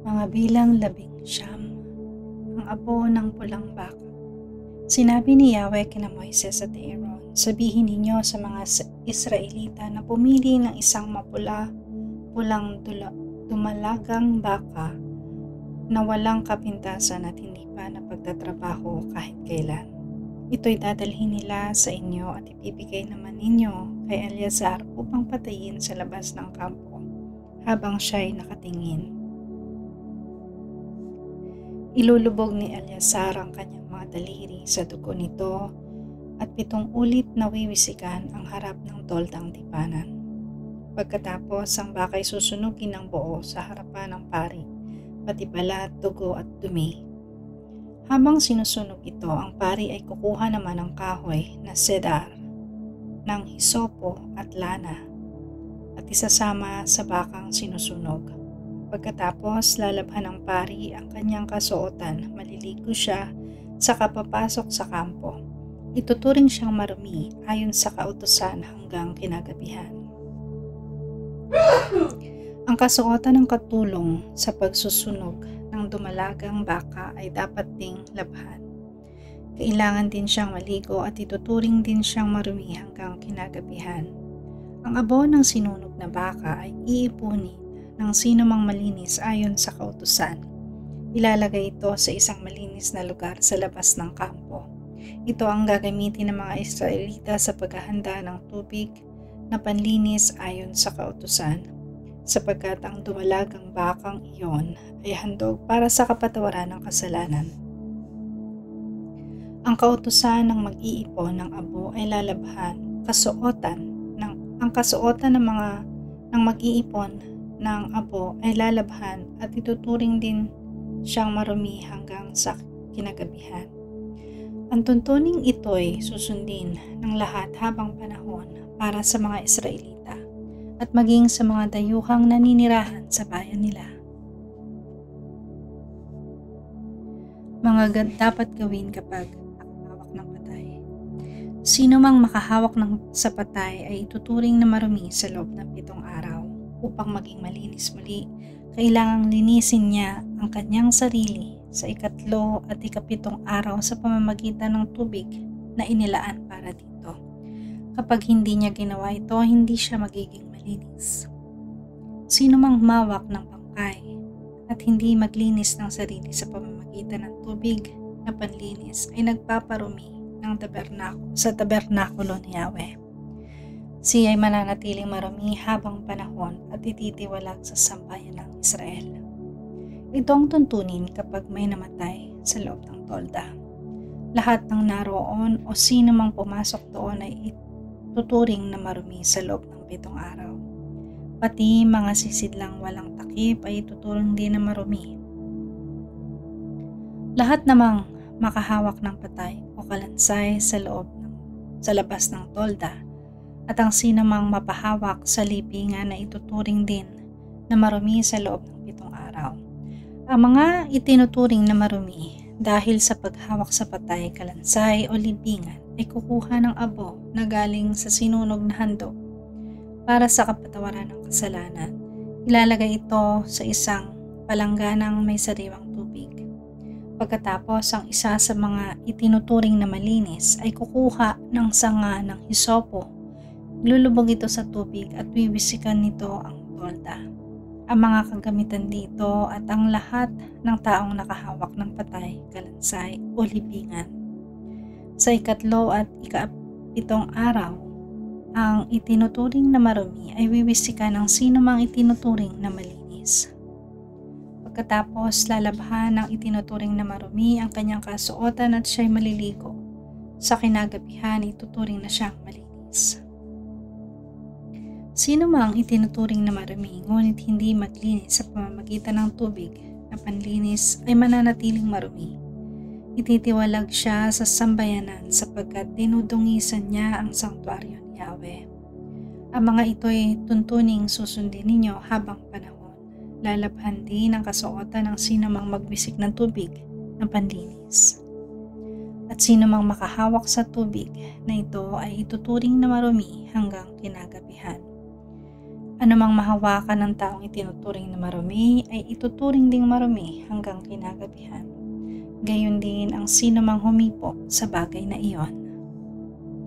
Mga bilang 19, ang abo ng pulang baka. Sinabi ni Yahweh kina Moises at Aaron, sabihin ninyo sa mga Israelita na pumili ng isang pulang dumalagang baka na walang kapintasan at hindi pa napagtatrabaho kahit kailan. Ito'y dadalhin nila sa inyo at ibibigay naman ninyo kay Eleazar upang patayin sa labas ng kampo habang siya'y nakatingin. Ilulubog ni Eleazar ang kanyang mga daliri sa dugo nito at 7 ulit na wiwisikan ang harap ng toldang tipanan. Pagkatapos, ang bakay susunugin ng buo sa harapan ng pari, pati balat, dugo at dumi. Habang sinusunog ito, ang pari ay kukuha naman ng kahoy na cedar, ng hisopo at lana at isasama sa bakang sinusunog. Pagkatapos, lalabhan ng pari ang kanyang kasuotan, maliligo siya sa kapapasok sa kampo. Ituturing siyang marumi ayon sa kautusan hanggang kinagabihan. Ang kasuotan ng katulong sa pagsusunog ng dumalagang baka ay dapat ding labhan. Kailangan din siyang maligo at ituturing din siyang marumi hanggang kinagabihan. Ang abo ng sinunog na baka ay iipunin ng sino mang malinis ayon sa kautusan. Ilalagay ito sa isang malinis na lugar sa labas ng kampo. Ito ang gagamitin ng mga Israelita sa paghahanda ng tubig na panlinis ayon sa kautusan, sapagkat ang dumalagang bakang iyon ay handog para sa kapatawaran ng kasalanan. Ang kautusan ng mag-iipon ng abo ay lalabhan ang kasuotan ng mag-iipon ng abo ay lalabhan at ituturing din siyang marumi hanggang sa kinagabihan. Ang tuntuning ito'y susundin ng lahat habang panahon para sa mga Israelita at maging sa mga dayuhang naninirahan sa bayan nila. Mga dapat gawin kapag nakahawak ng patay. Sino mang makahawak sa patay ay ituturing na marumi sa loob ng 7 araw. Upang maging malinis muli, kailangang linisin niya ang kanyang sarili sa 3 at 7 araw sa pamamagitan ng tubig na inilaan para dito. Kapag hindi niya ginawa ito, hindi siya magiging malinis. Sino mang humawak ng bangkay at hindi maglinis ng sarili sa pamamagitan ng tubig na panlinis ay nagpaparumi sa tabernakulo ni Yahweh. Siya ay mananatiling marumi habang panahon at ititiwalag sa sambayan ng Israel. Ito ang tuntunin kapag may namatay sa loob ng tolda. Lahat ng naroon o sino mang pumasok doon ay ituturing na marumi sa loob ng 7 araw. Pati mga sisidlang walang takip ay ituturing din na marumi. Lahat namang makahawak ng patay o kalansay sa labas ng tolda at ang sinamang mapahawak sa libingan na ituturing din na marumi sa loob ng 7 araw. Ang mga itinuturing na marumi dahil sa paghawak sa patay, kalansay o libingan ay kukuha ng abo na galing sa sinunog na handog para sa kapatawaran ng kasalanan. Ilalagay ito sa isang palangganang may sariwang tubig. Pagkatapos, ang isa sa mga itinuturing na malinis ay kukuha ng sanga ng hisopo. Lulubog ito sa tubig at wiwisikan nito ang tolda. Ang mga kagamitan dito at ang lahat ng taong nakahawak ng patay, kalansay o libingan. Sa 3 at 7 araw, ang itinuturing na marumi ay wiwisikan ng sino mang itinuturing na malinis. Pagkatapos, lalabhan ng itinuturing na marumi ang kanyang kasuotan at siya'y maliligo. Sa kinagabihan, ituturing na siyang malinis. Sino mang itinuturing na marumi ngunit hindi maglinis sa pamamagitan ng tubig na panlinis ay mananatiling marumi. Ititiwalag siya sa sambayanan sapagkat dinudungisan niya ang sanktuaryo ni Yahweh. Ang mga ito'y tuntuning susundin ninyo habang panahon. Lalabhan din ang kasuotan ng sino mang magbisik ng tubig na panlinis. At sino mang makahawak sa tubig na ito ay ituturing na marumi hanggang kinagabihan. Anumang mahawakan ng taong itinuturing na marumi ay ituturing ding marumi hanggang kinagabihan. Gayon din ang sino mang humipo sa bagay na iyon.